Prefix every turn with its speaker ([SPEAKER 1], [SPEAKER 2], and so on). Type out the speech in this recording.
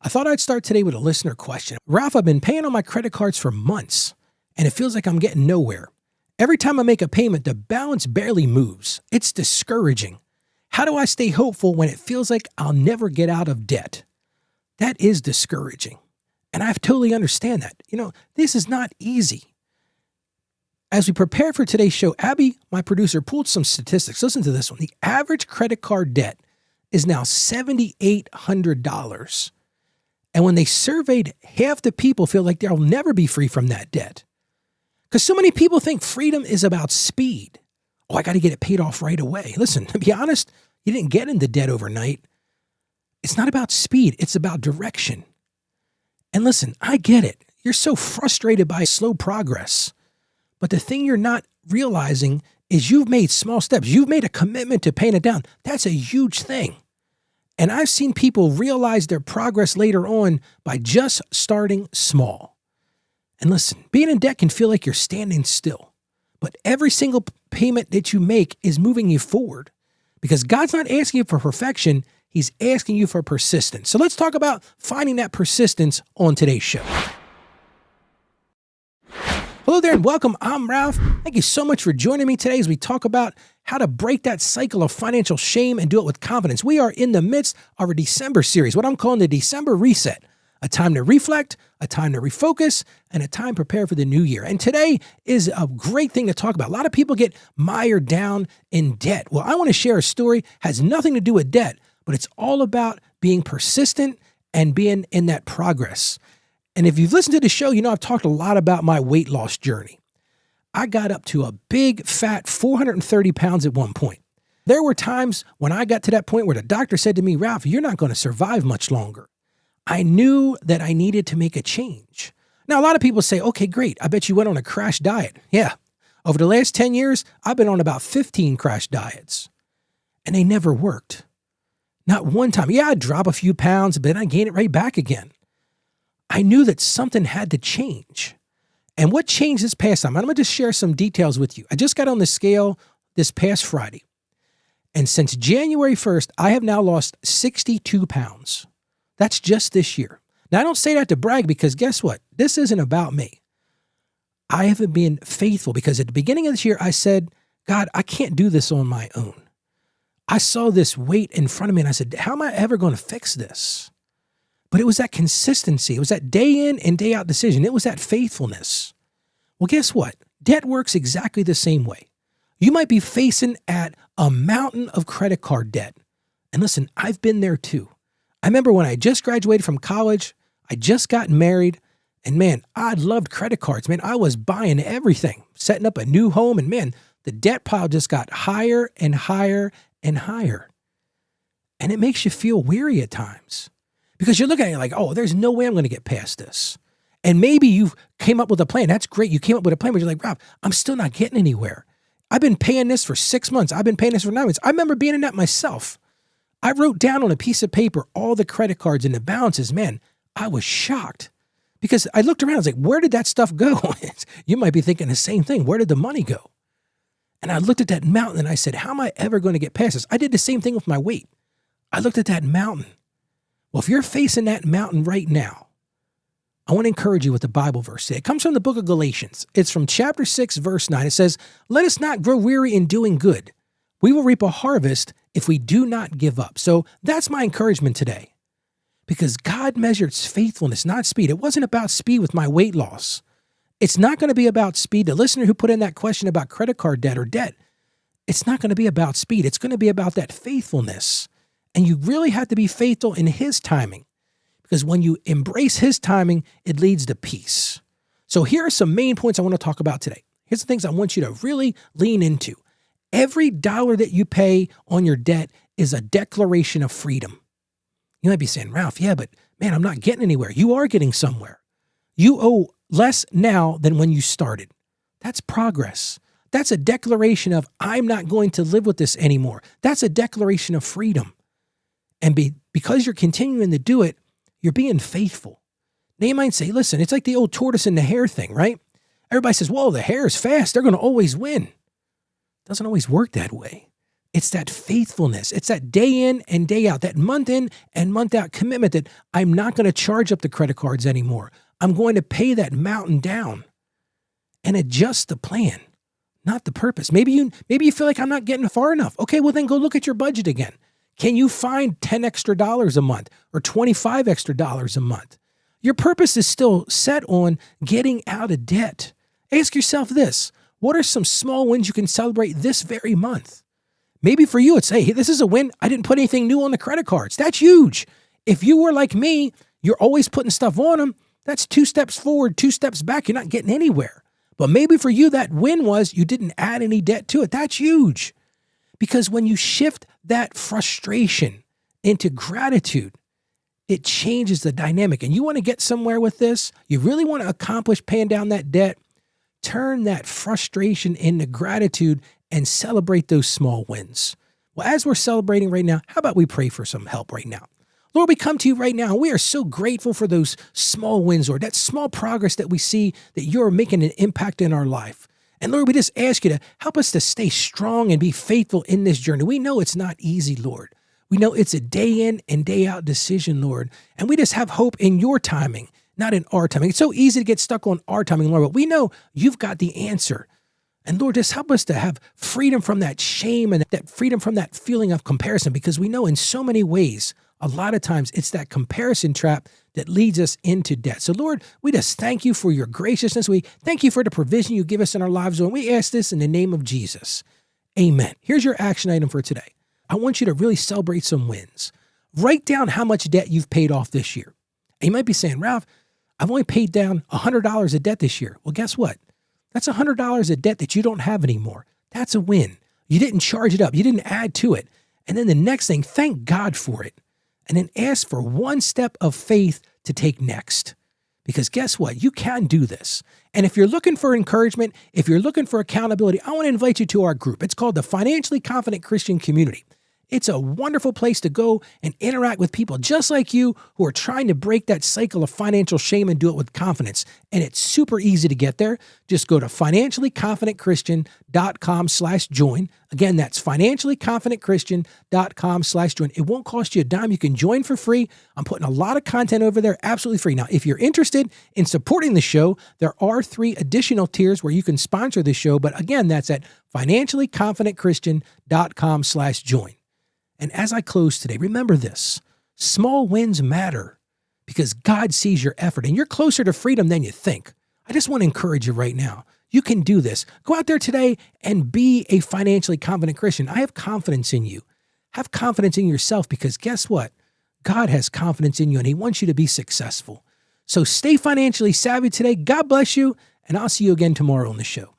[SPEAKER 1] I thought I'd start today with a listener question. Ralph, I've been paying on my credit cards for months, and it feels like I'm getting nowhere. Every time I make a payment, the balance barely moves. It's discouraging. How do I stay hopeful when it feels like I'll never get out of debt? That is discouraging. And I totally understand that. This is not easy. As we prepare for today's show, Abby, my producer, pulled some statistics. Listen to this one. The average credit card debt is now $7,800. And when they surveyed, half the people feel like they'll never be free from that debt. Because so many people think freedom is about speed. Oh, I got to get it paid off right away. Listen, to be honest, you didn't get into debt overnight. It's not about speed. It's about direction. And listen, I get it. You're so frustrated by slow progress. But the thing you're not realizing is you've made small steps. You've made a commitment to paying it down. That's a huge thing. And I've seen people realize their progress later on by just starting small. And listen, being in debt can feel like you're standing still. But every single payment that you make is moving you forward. Because God's not asking you for perfection. He's asking you for persistence. So let's talk about finding that persistence on today's show. Hello there and welcome. I'm Ralph. Thank you so much for joining me today as we talk about how to break that cycle of financial shame and do it with confidence. We are in the midst of our December series, what I'm calling the December Reset, a time to reflect, a time to refocus, and a time to prepare for the new year. And today is a great thing to talk about. A lot of people get mired down in debt. Well, I want to share a story, has nothing to do with debt, but it's all about being persistent and being in that progress. And if you've listened to the show, I've talked a lot about my weight loss journey. I got up to a big, fat 430 pounds at one point. There were times when I got to that point where the doctor said to me, Ralph, you're not going to survive much longer. I knew that I needed to make a change. Now, a lot of people say, okay, great. I bet you went on a crash diet. Yeah. Over the last 10 years, I've been on about 15 crash diets, and they never worked. Not one time. Yeah, I'd drop a few pounds, but then I'd gain it right back again. I knew that something had to change. And what changed this past time? I'm going to just share some details with you. I just got on the scale this past Friday. And since January 1st, I have now lost 62 pounds. That's just this year. Now, I don't say that to brag because guess what? This isn't about me. I haven't been faithful because at the beginning of this year, I said, God, I can't do this on my own. I saw this weight in front of me and I said, how am I ever going to fix this? But it was that consistency. It was that day in and day out decision. It was that faithfulness. Well, guess what? Debt works exactly the same way. You might be facing at a mountain of credit card debt. And listen, I've been there too. I remember when I just graduated from college, I just got married, and man, I loved credit cards. Man, I was buying everything, setting up a new home, and man, the debt pile just got higher and higher and higher. And it makes you feel weary at times. Because you're looking at it like, oh, there's no way I'm going to get past this. And maybe you came up with a plan. That's great. You came up with a plan, but you're like, Rob, I'm still not getting anywhere. I've been paying this for 6 months. I've been paying this for 9 months. I remember being in that myself. I wrote down on a piece of paper all the credit cards and the balances. Man, I was shocked because I looked around. I was like, where did that stuff go? You might be thinking the same thing. Where did the money go? And I looked at that mountain and I said, how am I ever going to get past this? I did the same thing with my weight. I looked at that mountain. Well, if you're facing that mountain right now, I want to encourage you with the Bible verse. It comes from the book of Galatians. It's from chapter 6, verse 9. It says, let us not grow weary in doing good. We will reap a harvest if we do not give up. So that's my encouragement today. Because God measures faithfulness, not speed. It wasn't about speed with my weight loss. It's not going to be about speed. The listener who put in that question about credit card debt or debt, it's not going to be about speed. It's going to be about that faithfulness. And you really have to be faithful in His timing. Because when you embrace His timing, it leads to peace. So here are some main points I want to talk about today. Here's the things I want you to really lean into. Every dollar that you pay on your debt is a declaration of freedom. You might be saying, Ralph, yeah, but man, I'm not getting anywhere. You are getting somewhere. You owe less now than when you started. That's progress. That's a declaration of, I'm not going to live with this anymore. That's a declaration of freedom. And because you're continuing to do it, you're being faithful. Now you might say, listen, it's like the old tortoise and the hare thing, right? Everybody says, well, the hare is fast. They're going to always win. It doesn't always work that way. It's that faithfulness. It's that day in and day out, that month in and month out commitment that I'm not going to charge up the credit cards anymore. I'm going to pay that mountain down and adjust the plan, not the purpose. Maybe you feel like I'm not getting far enough. Okay, well then go look at your budget again. Can you find $10 extra a month or $25 extra a month? Your purpose is still set on getting out of debt. Ask yourself this: what are some small wins you can celebrate this very month? Maybe for you, it's, hey, this is a win. I didn't put anything new on the credit cards. That's huge. If you were like me, you're always putting stuff on them. That's 2 steps forward, 2 steps back. You're not getting anywhere. But maybe for you, that win was you didn't add any debt to it. That's huge. Because when you shift that frustration into gratitude, it changes the dynamic. And you want to get somewhere with this, you really want to accomplish paying down that debt, turn that frustration into gratitude and celebrate those small wins. Well, as we're celebrating right now, how about we pray for some help right now? Lord, we come to you right now. We are so grateful for those small wins, Lord, that small progress that we see that you're making an impact in our life. And Lord, we just ask you to help us to stay strong and be faithful in this journey. We know it's not easy, Lord. We know it's a day in and day out decision, Lord. And we just have hope in your timing, not in our timing. It's so easy to get stuck on our timing, Lord, but we know you've got the answer. And Lord, just help us to have freedom from that shame and that freedom from that feeling of comparison, because we know in so many ways, a lot of times it's that comparison trap that leads us into debt. So Lord, we just thank you for your graciousness. We thank you for the provision you give us in our lives. And we ask this in the name of Jesus. Amen. Here's your action item for today. I want you to really celebrate some wins. Write down how much debt you've paid off this year. And you might be saying, Ralph, I've only paid down $100 of debt this year. Well, guess what? That's $100 of debt that you don't have anymore. That's a win. You didn't charge it up. You didn't add to it. And then the next thing, thank God for it. And then ask for one step of faith to take next. Because guess what? You can do this. And if you're looking for encouragement, if you're looking for accountability, I want to invite you to our group. It's called the Financially Confident Christian Community. It's a wonderful place to go and interact with people just like you who are trying to break that cycle of financial shame and do it with confidence. And it's super easy to get there. Just go to financiallyconfidentchristian.com/join. Again, that's financiallyconfidentchristian.com/join. It won't cost you a dime. You can join for free. I'm putting a lot of content over there absolutely free. Now, if you're interested in supporting the show, there are 3 additional tiers where you can sponsor the show. But again, that's at financiallyconfidentchristian.com/join. And as I close today, remember this: small wins matter because God sees your effort and you're closer to freedom than you think. I just want to encourage you right now. You can do this. Go out there today and be a financially confident Christian. I have confidence in you. Have confidence in yourself, because guess what? God has confidence in you and he wants you to be successful. So stay financially savvy today. God bless you. And I'll see you again tomorrow on the show.